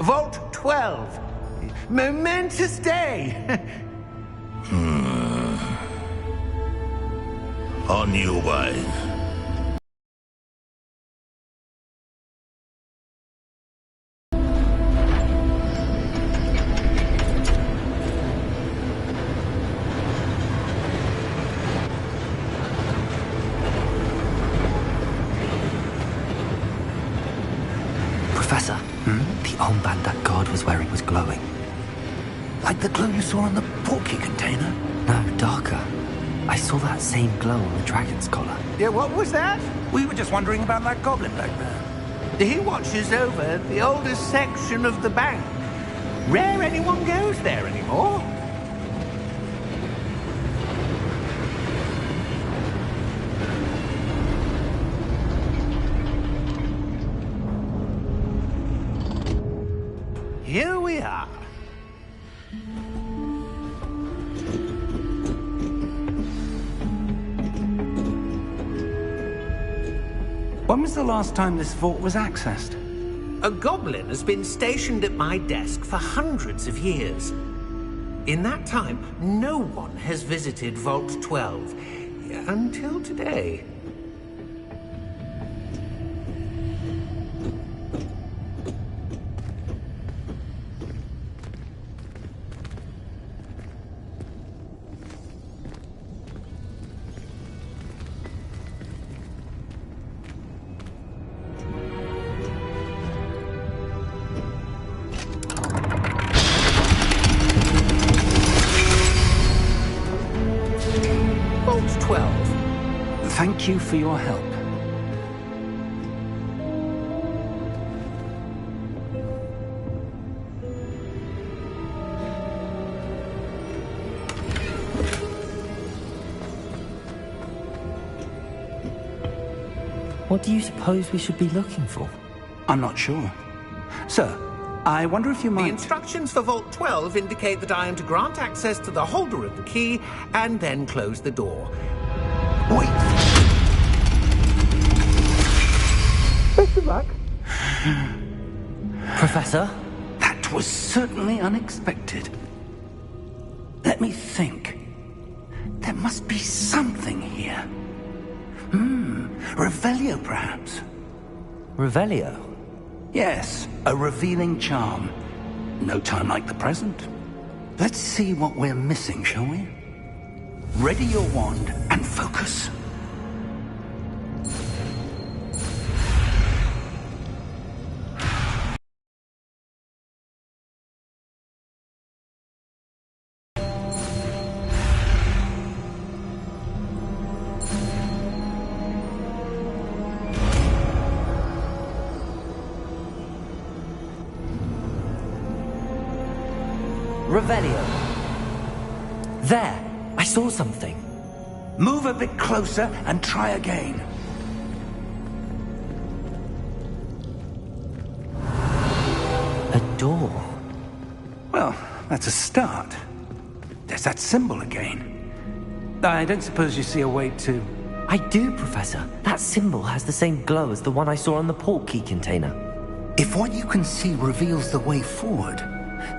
Vault 12. Momentous day. On your way. Professor, the armband that guard was wearing was glowing. Like the glow you saw on the portkey container? No, darker. I saw that same glow on the dragon's collar. Yeah, what was that? We were just wondering about that goblin back there. He watches over the oldest section of the bank. Rare anyone goes there anymore. Here we are. When was the last time this vault was accessed? A goblin has been stationed at my desk for hundreds of years. In that time, no one has visited Vault 12. Until today. Vault 12. Thank you for your help. What do you suppose we should be looking for? I'm not sure. Sir, I wonder if you might... The instructions for Vault 12 indicate that I am to grant access to the holder of the key and then close the door. Wait! Best of luck. Professor? That was certainly unexpected. Let me think. There must be something here. Revelio, perhaps? Revelio? Yes, a revealing charm. No time like the present. Let's see what we're missing, shall we? Ready your wand and focus. Revelio. There! I saw something. Move a bit closer and try again. A door. Well, that's a start. There's that symbol again. I don't suppose you see a way to... I do, Professor. That symbol has the same glow as the one I saw on the portkey container. If what you can see reveals the way forward,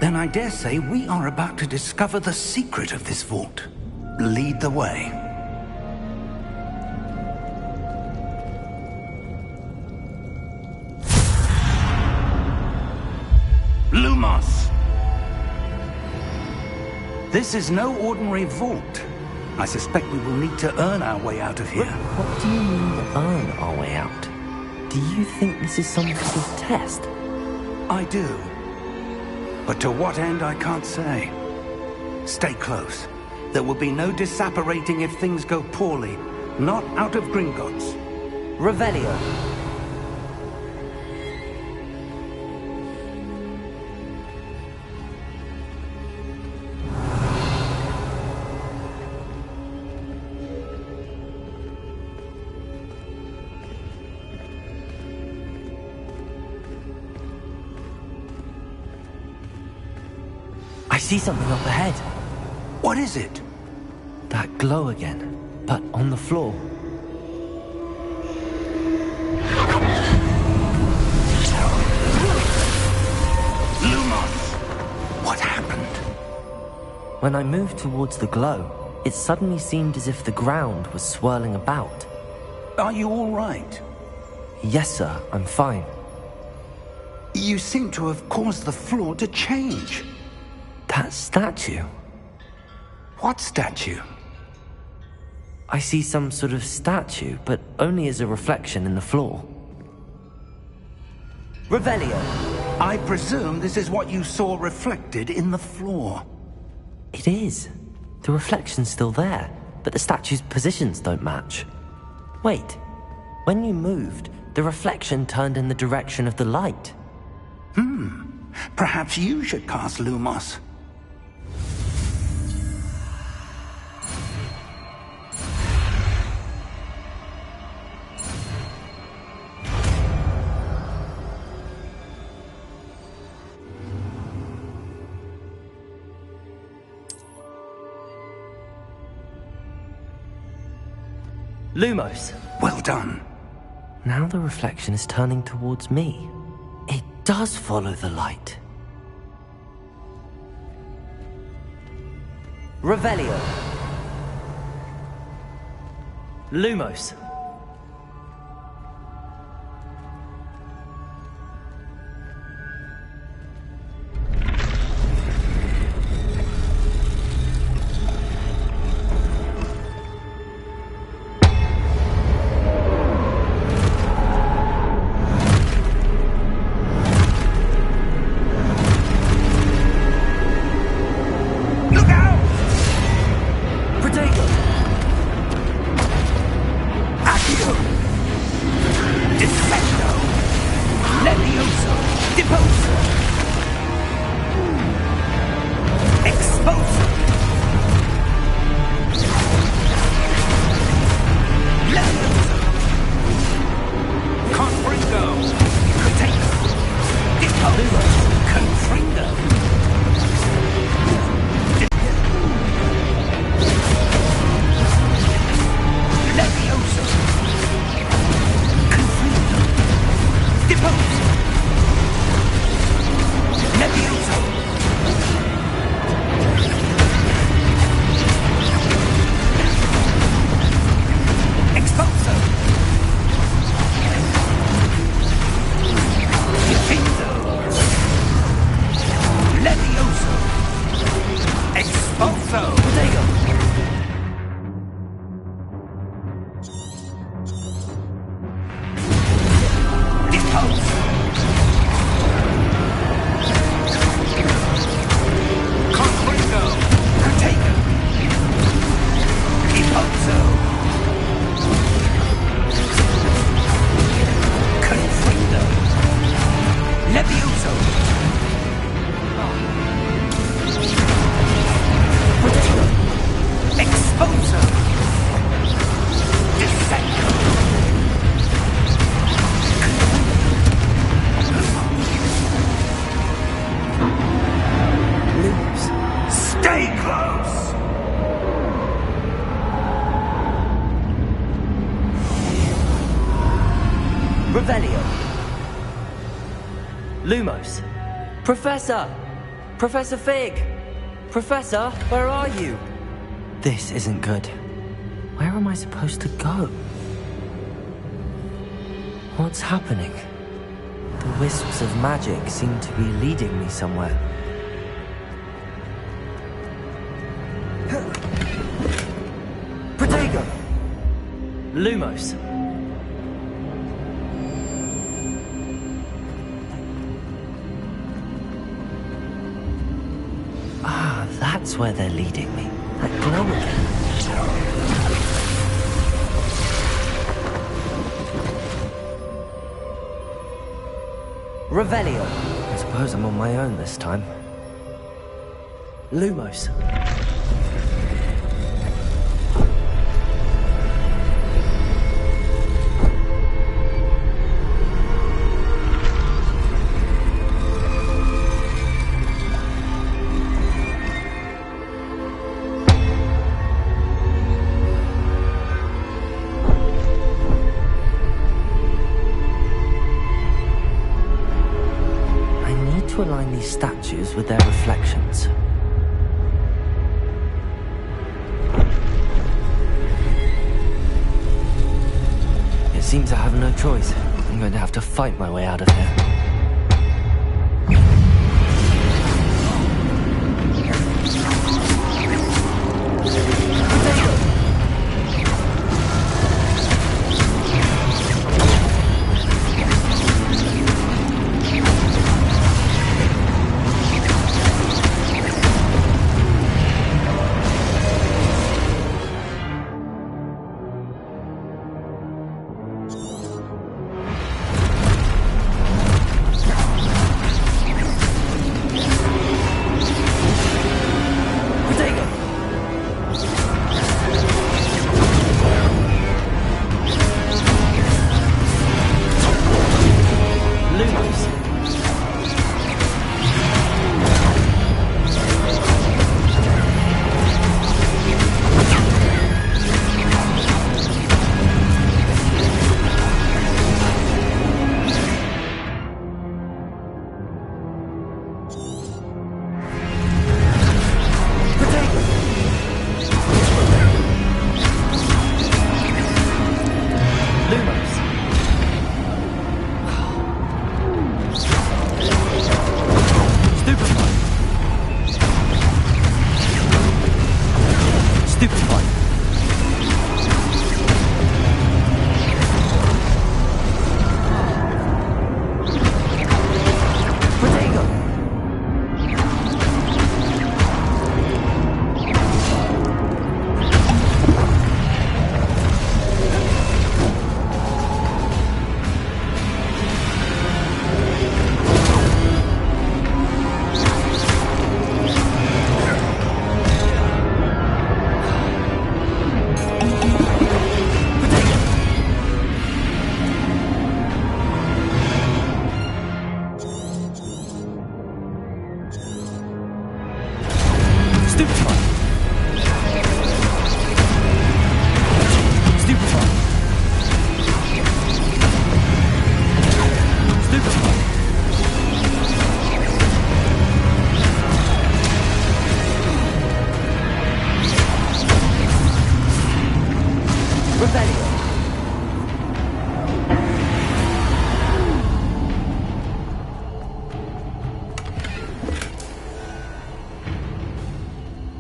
then I dare say we are about to discover the secret of this vault. Lead the way. Lumos! This is no ordinary vault. I suspect we will need to earn our way out of here. What do you mean, earn our way out? Do you think this is some sort of test? I do. But to what end, I can't say. Stay close. There will be no disapparating if things go poorly. Not out of Gringotts. Revelio. I see something up ahead. What is it? That glow again, but on the floor. When I moved towards the glow, it suddenly seemed as if the ground was swirling about. Are you all right? Yes, sir, I'm fine. You seem to have caused the floor to change. That statue? What statue? I see some sort of statue, but only as a reflection in the floor. Revelio! I presume this is what you saw reflected in the floor. It is. The reflection's still there, but the statue's positions don't match. Wait, when you moved, the reflection turned in the direction of the light. Perhaps you should cast Lumos. Lumos! Well done. Now the reflection is turning towards me. It does follow the light. Revelio! Lumos! Revelio! Lumos! Professor! Professor Fig! Professor, where are you? This isn't good. Where am I supposed to go? What's happening? The wisps of magic seem to be leading me somewhere. Protego! Lumos! Ah, that's where they're leading me. That glow again. Revelio. I suppose I'm on my own this time. Lumos. To align these statues with their reflections. seem to have no choice. I'm going to have to fight my way out of here.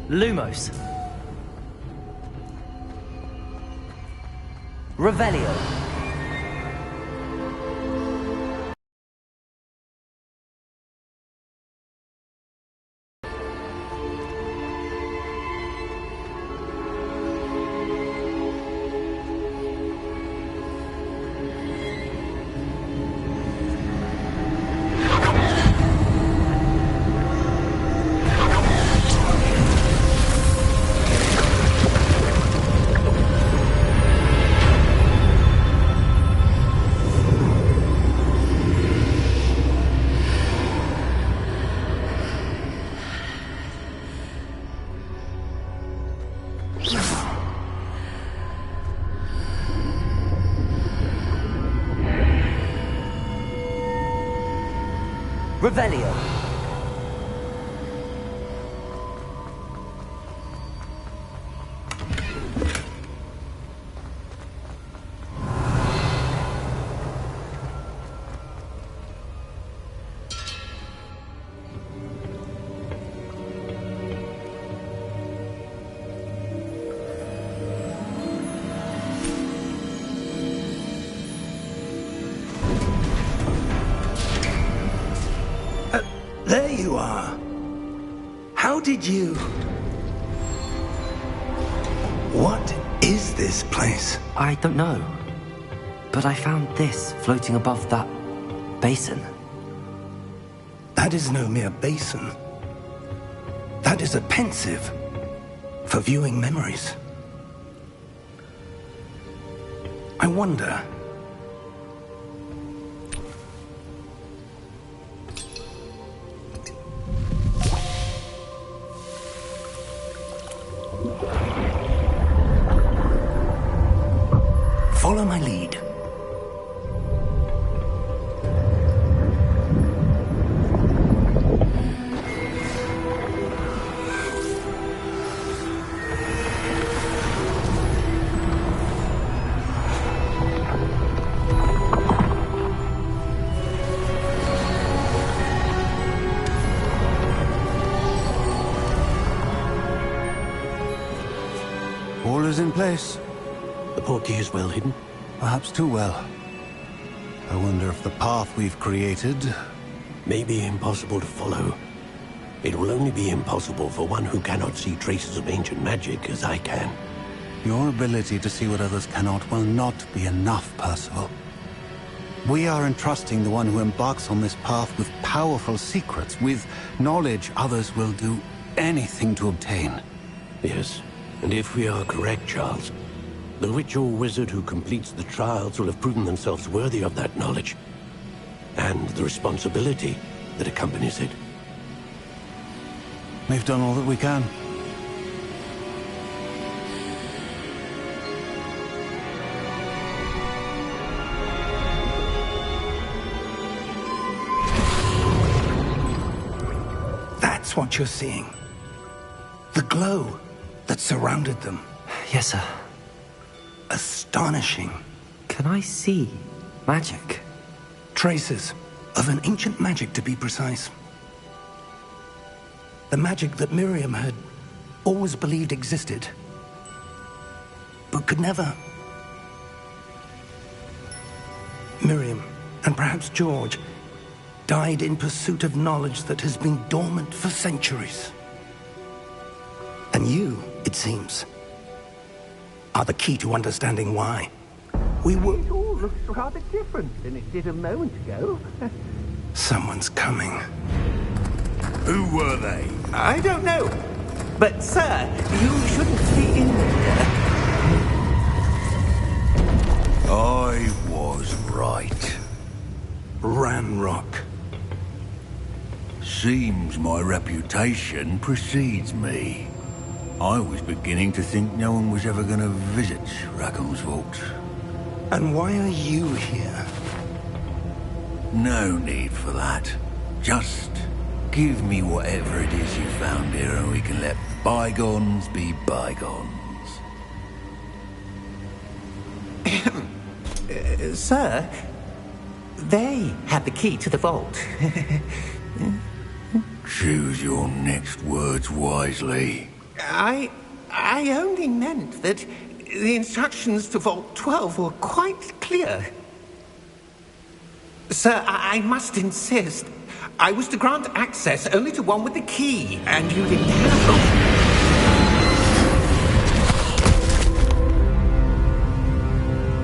Lumos. Revelio. Revelio. There you are. How did you... What is this place? I don't know. But I found this floating above that basin. That is no mere basin. That is a pensive for viewing memories. I wonder... Follow my lead. place. The portkey is well hidden? Perhaps too well. I wonder if the path we've created... May be impossible to follow. It will only be impossible for one who cannot see traces of ancient magic as I can. Your ability to see what others cannot will not be enough, Percival. We are entrusting the one who embarks on this path with powerful secrets, with knowledge others will do anything to obtain. Yes, and if we are correct, Charles, the witch or wizard who completes the trials will have proven themselves worthy of that knowledge, and the responsibility that accompanies it. We've done all that we can. That's what you're seeing. The glow that surrounded them. Yes, sir. Astonishing. Can I see magic? Traces of an ancient magic, to be precise. The magic that Miriam had always believed existed, but could never. Miriam, and perhaps George, died in pursuit of knowledge that has been dormant for centuries. And you, it seems, are the key to understanding why. It all looks rather different than it did a moment ago. Someone's coming. Who were they? I don't know. But, sir, you shouldn't be in here. I was right. Ranrock. Seems my reputation precedes me. I was beginning to think no one was ever going to visit Rackham's Vault. And why are you here? No need for that. Just give me whatever it is you found here and we can let bygones be bygones. Sir, they had the key to the vault. Choose your next words wisely. I only meant that the instructions to Vault 12 were quite clear. Sir, I must insist. I was to grant access only to one with the key, and you didn't have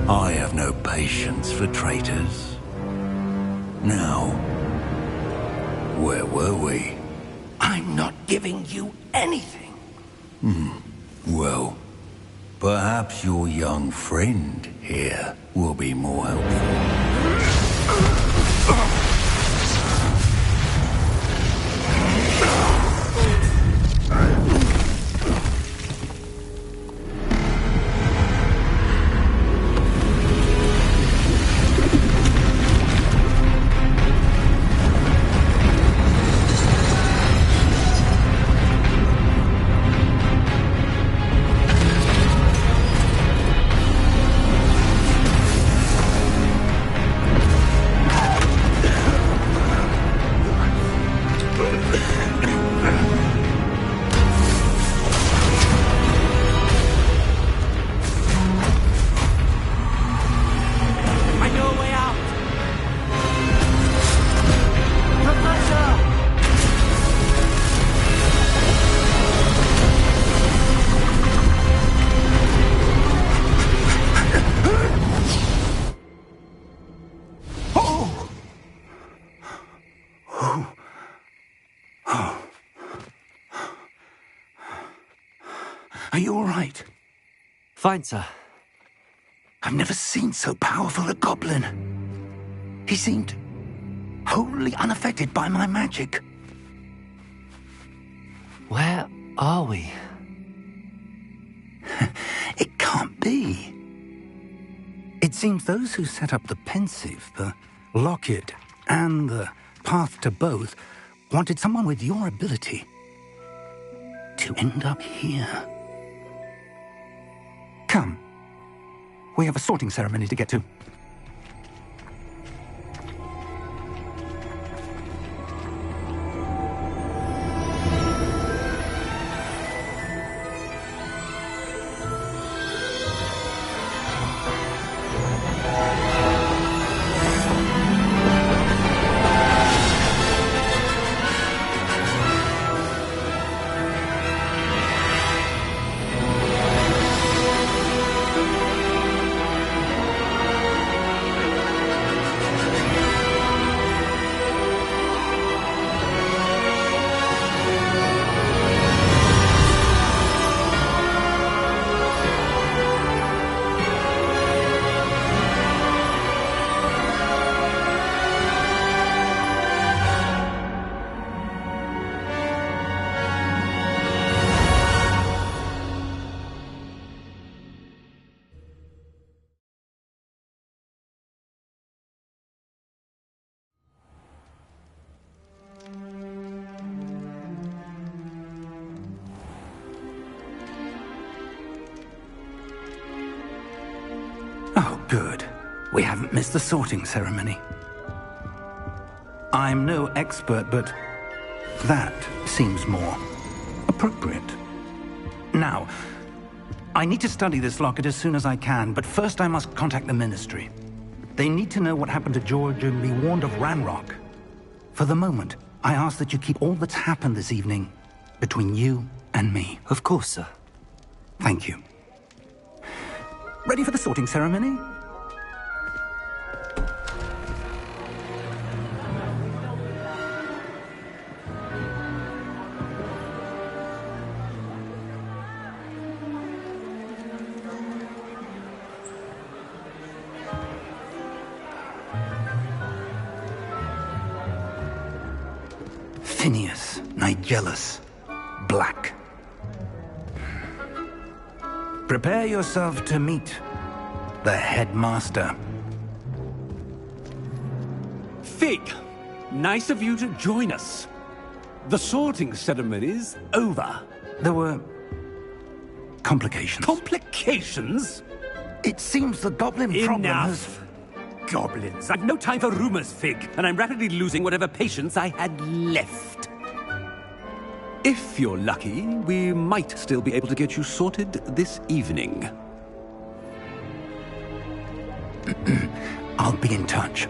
it. I have no patience for traitors. Now, where were we? I'm not giving you anything. Well, perhaps your young friend here will be more helpful. Are you all right? Fine, sir. I've never seen so powerful a goblin. He seemed wholly unaffected by my magic. Where are we? It can't be. It seems those who set up the pensive, the locket, and the path to both wanted someone with your ability to end up here. Come. We have a sorting ceremony to get to. Good. We haven't missed the sorting ceremony. I'm no expert, but that seems more appropriate. Now, I need to study this locket as soon as I can, but first I must contact the Ministry. They need to know what happened to George and be warned of Ranrock. For the moment, I ask that you keep all that's happened this evening between you and me. Of course, sir. Thank you. Ready for the sorting ceremony? Phineas, Nigellus, Black. Prepare yourself to meet the headmaster. Fig, nice of you to join us. The sorting ceremony's over. There were complications. Complications? It seems the goblin problem has... Enough! Goblins. I've no time for rumors, Fig, and I'm rapidly losing whatever patience I had left. If you're lucky, we might still be able to get you sorted this evening. I'll be in touch.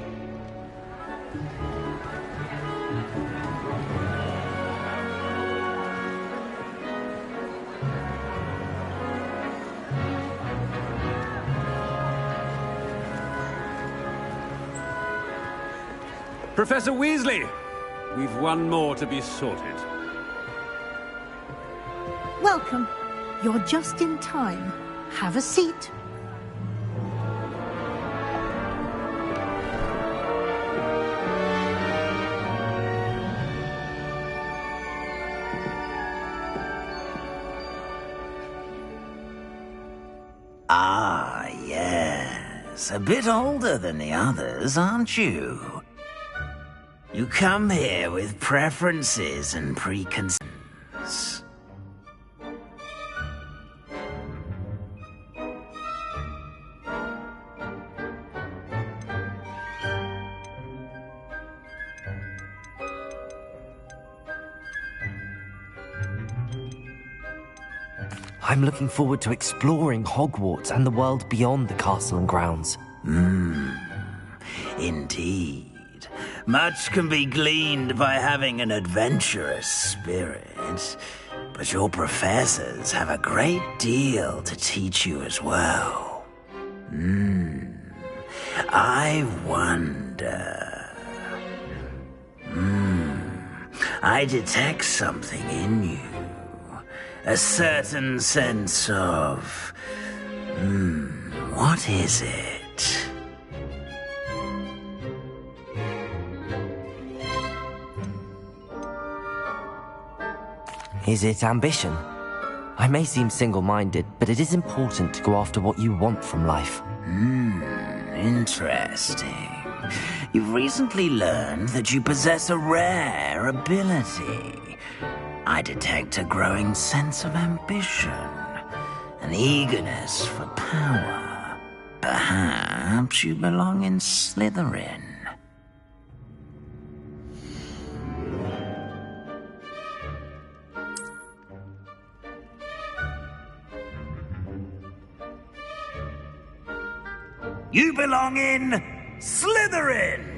Professor Weasley, we've one more to be sorted. Welcome. You're just in time. Have a seat. Ah, yes. A bit older than the others, aren't you? You come here with preferences and preconceptions. I'm looking forward to exploring Hogwarts and the world beyond the castle and grounds. Indeed. Much can be gleaned by having an adventurous spirit, but your professors have a great deal to teach you as well. I wonder... I detect something in you. A certain sense of... what is it? Is it ambition? I may seem single-minded, but it is important to go after what you want from life. Interesting. You've recently learned that you possess a rare ability. I detect a growing sense of ambition, an eagerness for power. Perhaps you belong in Slytherin. You belong in Slytherin!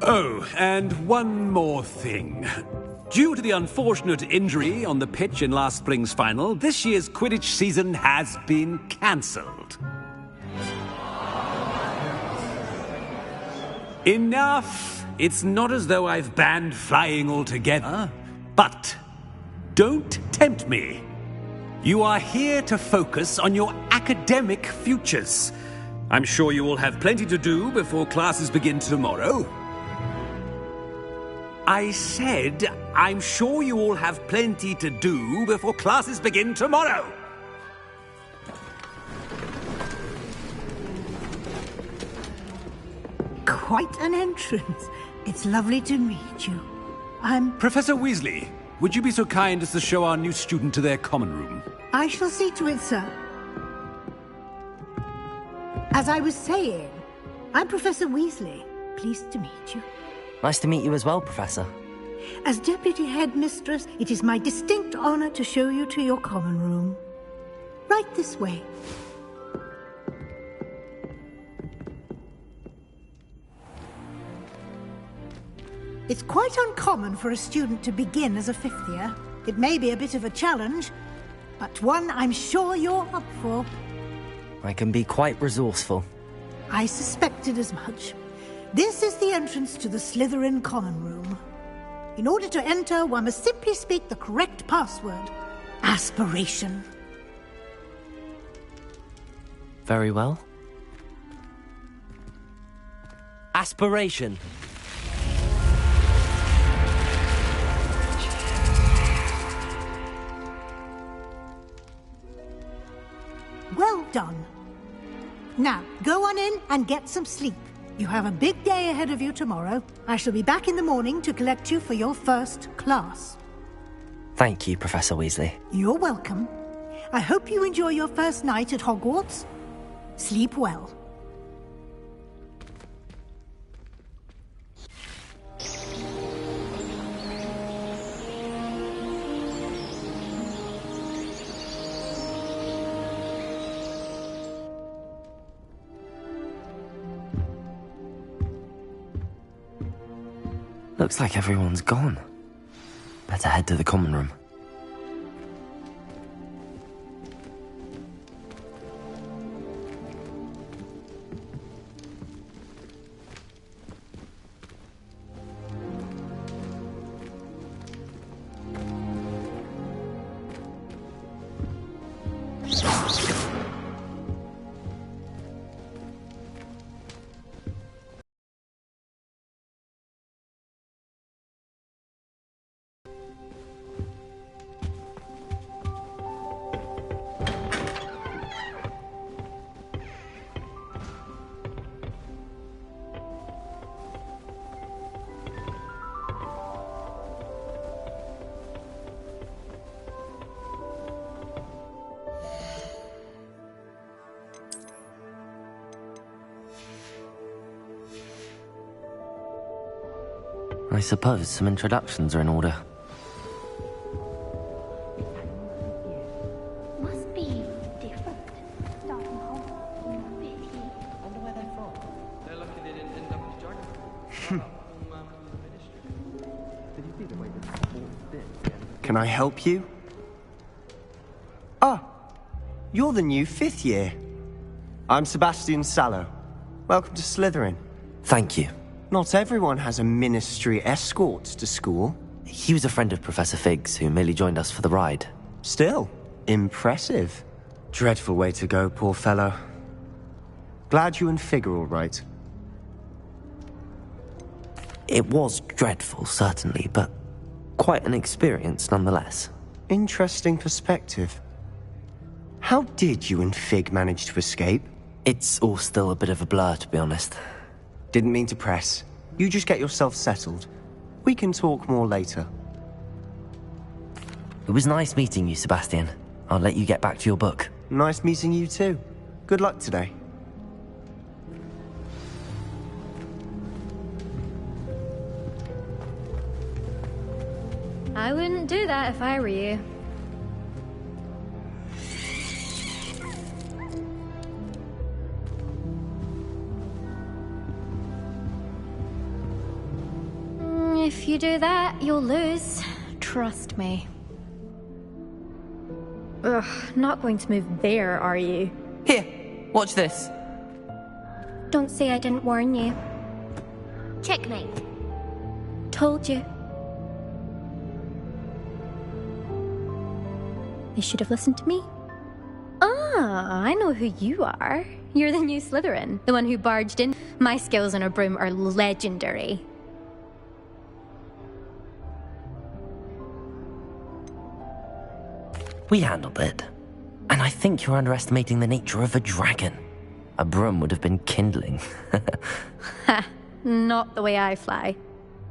Oh, and one more thing. Due to the unfortunate injury on the pitch in last spring's final, this year's Quidditch season has been cancelled. Enough! It's not as though I've banned flying altogether, but don't tempt me. You are here to focus on your academic futures. I'm sure you will have plenty to do before classes begin tomorrow. I said I'm sure you all have plenty to do before classes begin tomorrow. Quite an entrance. It's lovely to meet you. I'm... Professor Weasley, would you be so kind as to show our new student to their common room? I shall see to it, sir. As I was saying, I'm Professor Weasley. Pleased to meet you. Nice to meet you as well, Professor. As Deputy Headmistress, it is my distinct honor to show you to your common room. Right this way. It's quite uncommon for a student to begin as a fifth year. It may be a bit of a challenge, but one I'm sure you're up for. I can be quite resourceful. I suspected as much. This is the entrance to the Slytherin common room. In order to enter, one must simply speak the correct password. Aspiration. Very well. Aspiration. Well done. Now, go on in and get some sleep. You have a big day ahead of you tomorrow. I shall be back in the morning to collect you for your first class. Thank you, Professor Weasley. You're welcome. I hope you enjoy your first night at Hogwarts. Sleep well. Looks like everyone's gone. Better head to the common room. I suppose some introductions are in order. Must be different. Starting off in a bit here. Wonder where they're from. They're lucky they didn't end up as geography. Did you see the way that sports did? Can I help you? Ah, you're the new fifth year. I'm Sebastian Sallow. Welcome to Slytherin. Thank you. Not everyone has a ministry escort to school. He was a friend of Professor Fig's who merely joined us for the ride. Still, impressive. Dreadful way to go, poor fellow. Glad you and Fig are all right. It was dreadful, certainly, but quite an experience nonetheless. Interesting perspective. How did you and Fig manage to escape? It's all still a bit of a blur, to be honest. Didn't mean to press. You just get yourself settled. We can talk more later. It was nice meeting you, Sebastian. I'll let you get back to your book. Nice meeting you too. Good luck today. I wouldn't do that if I were you. If you do that, you'll lose. Trust me. Ugh, not going to move there, are you? Here, watch this. Don't say I didn't warn you. Checkmate. Told you. You should have listened to me. Ah, I know who you are. You're the new Slytherin, the one who barged in. My skills on a broom are legendary. We handled it. And I think you're underestimating the nature of a dragon. A broom would have been kindling. Ha, not the way I fly.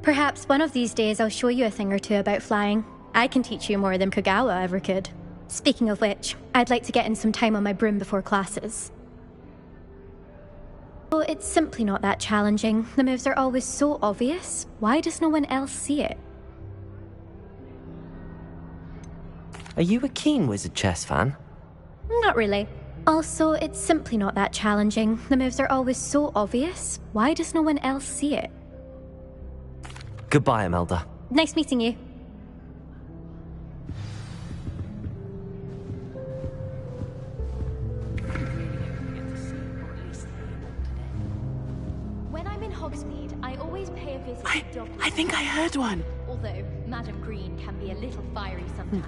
Perhaps one of these days I'll show you a thing or two about flying. I can teach you more than Kogawa ever could. Speaking of which, I'd like to get in some time on my broom before classes. Oh, it's simply not that challenging. The moves are always so obvious. Why does no one else see it? Are you a keen wizard chess fan? Not really. Also, it's simply not that challenging. The moves are always so obvious. Why does no one else see it? Goodbye, Imelda. Nice meeting you. When I'm in Hogsmeade, I always pay a visit to Dr. I think I heard one. Although Madam Green can be a little fiery sometimes.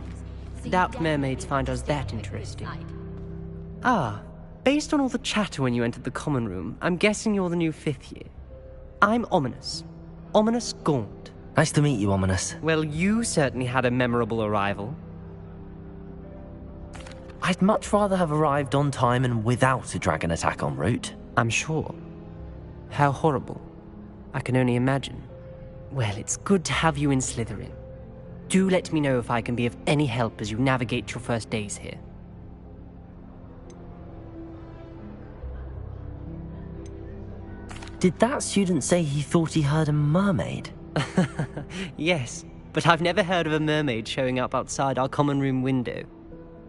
So you Doubt definitely mermaids find us stay that on the close interesting. side. Ah, based on all the chatter when you entered the common room, I'm guessing you're the new 5th year. I'm Ominous. Ominous Gaunt. Nice to meet you, Ominous. Well, you certainly had a memorable arrival. I'd much rather have arrived on time and without a dragon attack en route. I'm sure. How horrible. I can only imagine. Well, it's good to have you in Slytherin. Do let me know if I can be of any help as you navigate your first days here. Did that student say he thought he heard a mermaid? Yes, but I've never heard of a mermaid showing up outside our common room window.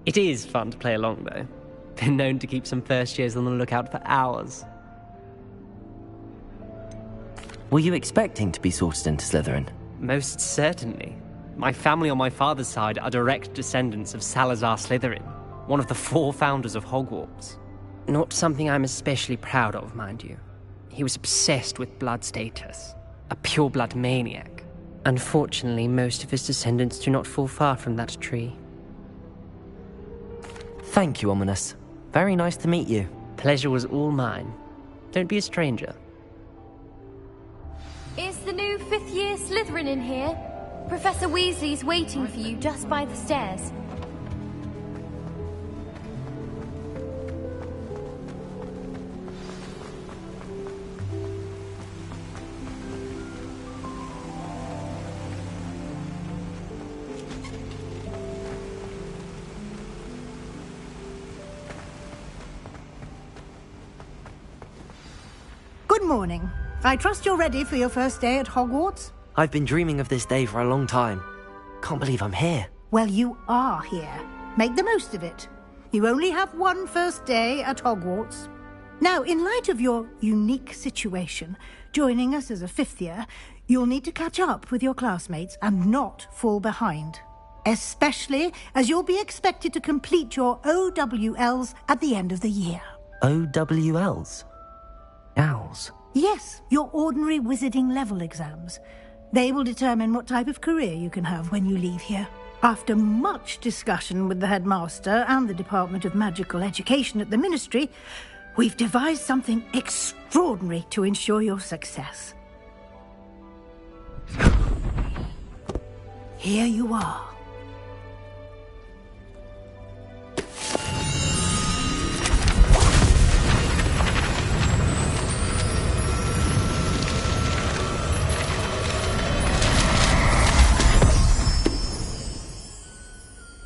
It is fun to play along, though. Been known to keep some first years on the lookout for hours. Were you expecting to be sorted into Slytherin? Most certainly. My family on my father's side are direct descendants of Salazar Slytherin, one of the 4 founders of Hogwarts. Not something I'm especially proud of, mind you. He was obsessed with blood status, a pure-blood maniac. Unfortunately, most of his descendants do not fall far from that tree. Thank you, Ominous. Very nice to meet you. Pleasure was all mine. Don't be a stranger. Is the new 5th year Slytherin in here? Professor Weasley's waiting for you just by the stairs. Good morning. I trust you're ready for your first day at Hogwarts? I've been dreaming of this day for a long time. Can't believe I'm here. Well, you are here. Make the most of it. You only have one first day at Hogwarts. Now, in light of your unique situation, joining us as a 5th year, you'll need to catch up with your classmates and not fall behind. Especially as you'll be expected to complete your OWLs at the end of the year. OWLs? Owls? Yes, your ordinary wizarding level exams. They will determine what type of career you can have when you leave here. After much discussion with the headmaster and the Department of Magical Education at the Ministry, we've devised something extraordinary to ensure your success. Here you are.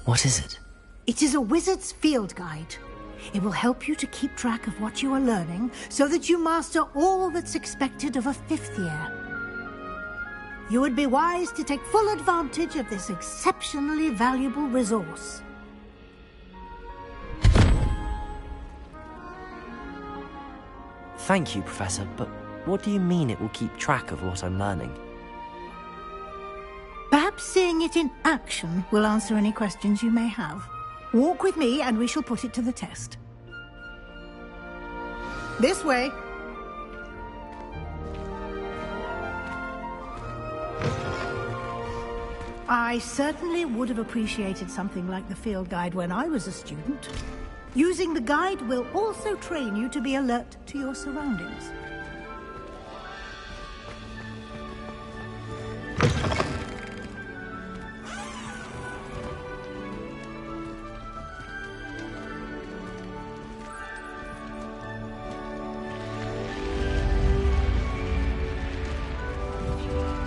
What is it? It is a wizard's field guide. It will help you to keep track of what you are learning so that you master all that's expected of a 5th year. You would be wise to take full advantage of this exceptionally valuable resource. Thank you, Professor, but what do you mean it will keep track of what I'm learning? Perhaps seeing it in action will answer any questions you may have. Walk with me and we shall put it to the test. This way. I certainly would have appreciated something like the field guide when I was a student. Using the guide will also train you to be alert to your surroundings.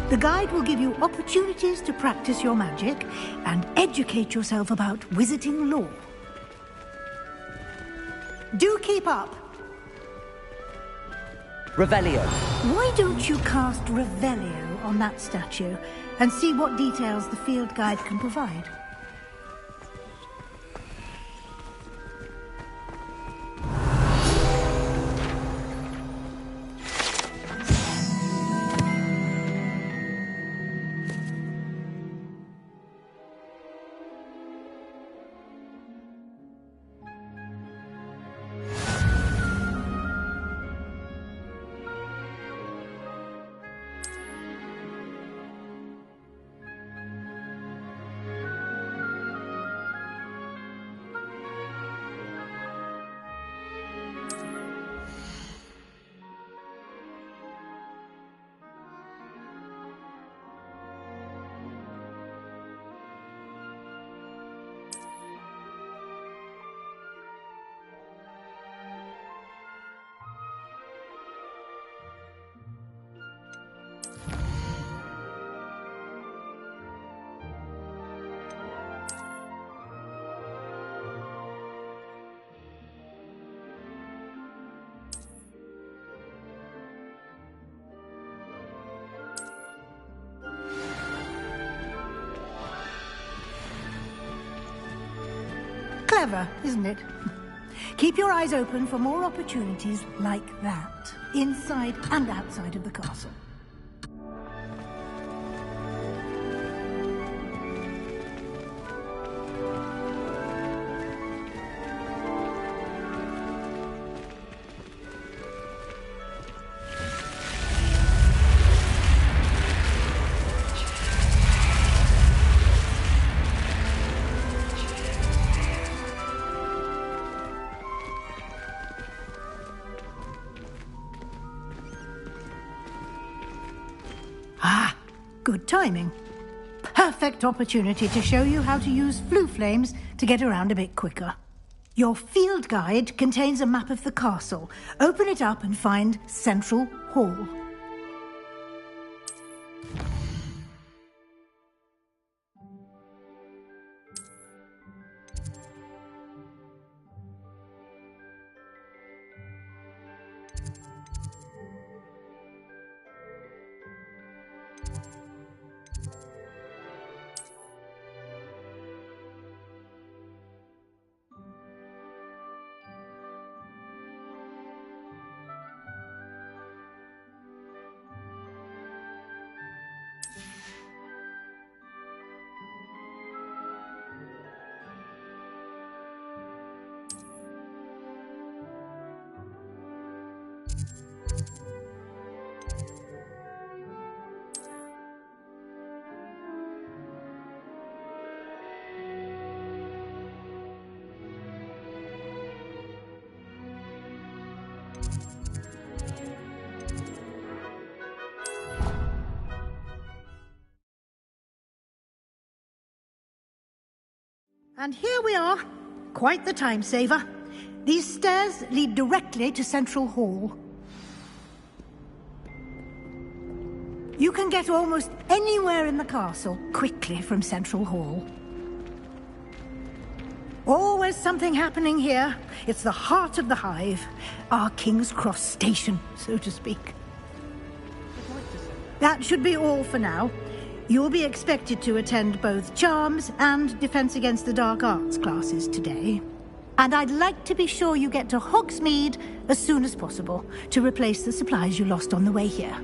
The guide will give you opportunities to practice your magic and educate yourself about wizarding lore. Do keep up. Revelio. Why don't you cast Revelio on that statue and see what details the field guide can provide? Clever, isn't it? Keep your eyes open for more opportunities like that, inside and outside of the castle. Good timing. Perfect opportunity to show you how to use flue flames to get around a bit quicker. Your field guide contains a map of the castle. Open it up and find Central Hall. And here we are. Quite the time saver. These stairs lead directly to Central Hall. You can get almost anywhere in the castle quickly from Central Hall. Always something happening here. It's the heart of the hive. Our King's Cross station, so to speak. That should be all for now. You'll be expected to attend both Charms and Defense Against the Dark Arts classes today. And I'd like to be sure you get to Hogsmeade as soon as possible to replace the supplies you lost on the way here.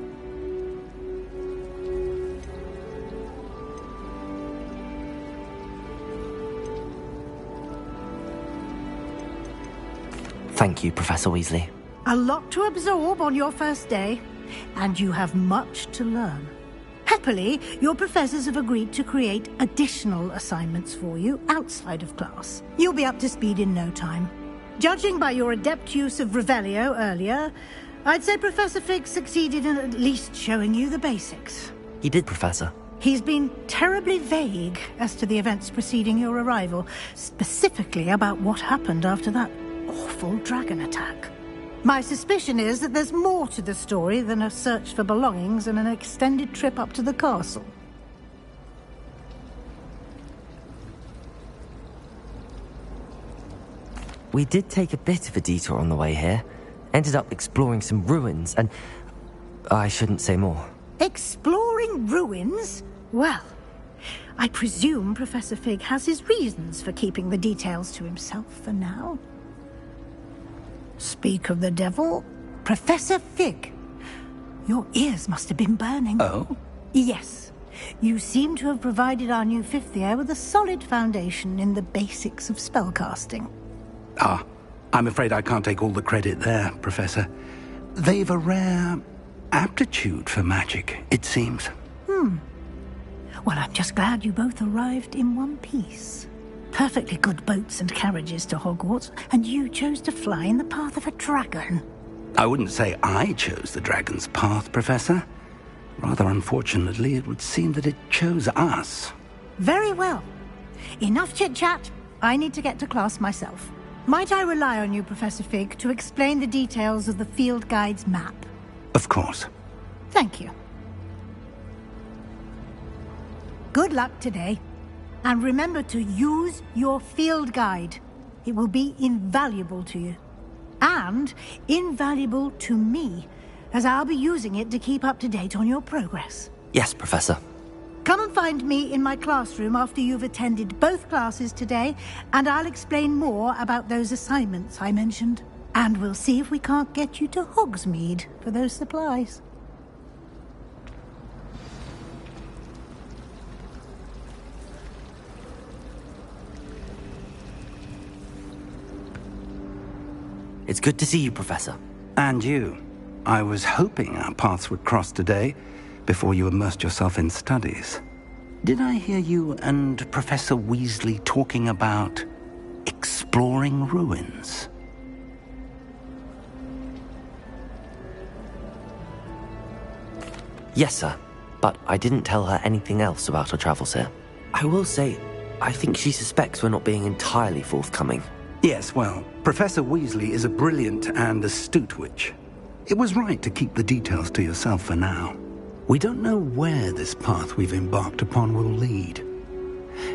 Thank you, Professor Weasley. A lot to absorb on your first day, and you have much to learn. Happily, your professors have agreed to create additional assignments for you outside of class. You'll be up to speed in no time. Judging by your adept use of Revelio earlier, I'd say Professor Fig succeeded in at least showing you the basics. He did, Professor. He's been terribly vague as to the events preceding your arrival, specifically about what happened after that awful dragon attack. My suspicion is that there's more to the story than a search for belongings and an extended trip up to the castle. We did take a bit of a detour on the way here. Ended up exploring some ruins, and I shouldn't say more. Exploring ruins? Well, I presume Professor Fig has his reasons for keeping the details to himself for now. Speak of the devil, Professor Fig. Your ears must have been burning. Oh? Yes. You seem to have provided our new fifth year with a solid foundation in the basics of spellcasting. Ah, I'm afraid I can't take all the credit there, Professor. They've a rare aptitude for magic, it seems. Well, I'm just glad you both arrived in one piece. Perfectly good boats and carriages to Hogwarts, and you chose to fly in the path of a dragon. I wouldn't say I chose the dragon's path, Professor. Rather unfortunately, it would seem that it chose us. Very well. Enough chit-chat. I need to get to class myself. Might I rely on you, Professor Fig, to explain the details of the field guide's map? Of course. Thank you. Good luck today. And remember to use your field guide. It will be invaluable to you. And invaluable to me, as I'll be using it to keep up to date on your progress. Yes, Professor. Come and find me in my classroom after you've attended both classes today, and I'll explain more about those assignments I mentioned. And we'll see if we can't get you to Hogsmeade for those supplies. It's good to see you, Professor. And you. I was hoping our paths would cross today, before you immersed yourself in studies. Did I hear you and Professor Weasley talking about exploring ruins? Yes, sir. But I didn't tell her anything else about our travels here. I will say, I think she suspects we're not being entirely forthcoming. Yes, well, Professor Weasley is a brilliant and astute witch. It was right to keep the details to yourself for now. We don't know where this path we've embarked upon will lead.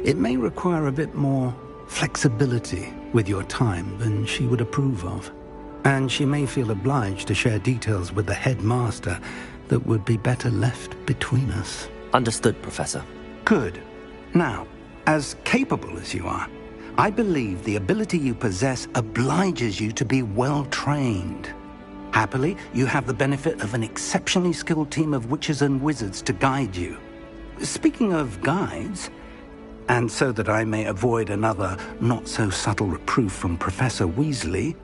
It may require a bit more flexibility with your time than she would approve of. And she may feel obliged to share details with the headmaster that would be better left between us. Understood, Professor. Good. Now, as capable as you are, I believe the ability you possess obliges you to be well-trained. Happily, you have the benefit of an exceptionally skilled team of witches and wizards to guide you. Speaking of guides, and so that I may avoid another not-so-subtle reproof from Professor Weasley,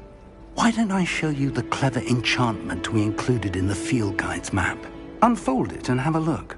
why don't I show you the clever enchantment we included in the field guide's map? Unfold it and have a look.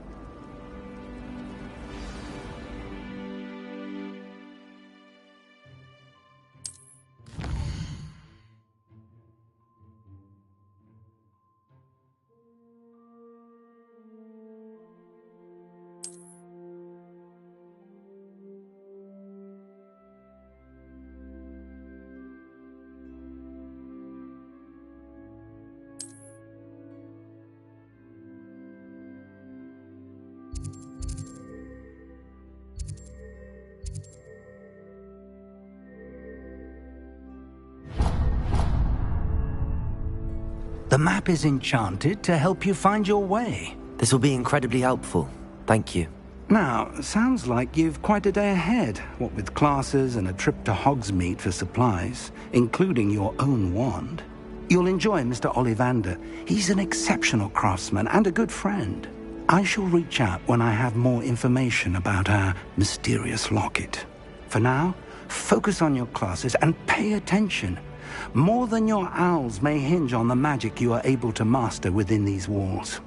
The map is enchanted to help you find your way. This will be incredibly helpful. Thank you. Now, sounds like you've quite a day ahead, what with classes and a trip to Hogsmeade for supplies, including your own wand. You'll enjoy Mr. Ollivander. He's an exceptional craftsman and a good friend. I shall reach out when I have more information about our mysterious locket. For now, focus on your classes and pay attention. More than your owls may hinge on the magic you are able to master within these walls.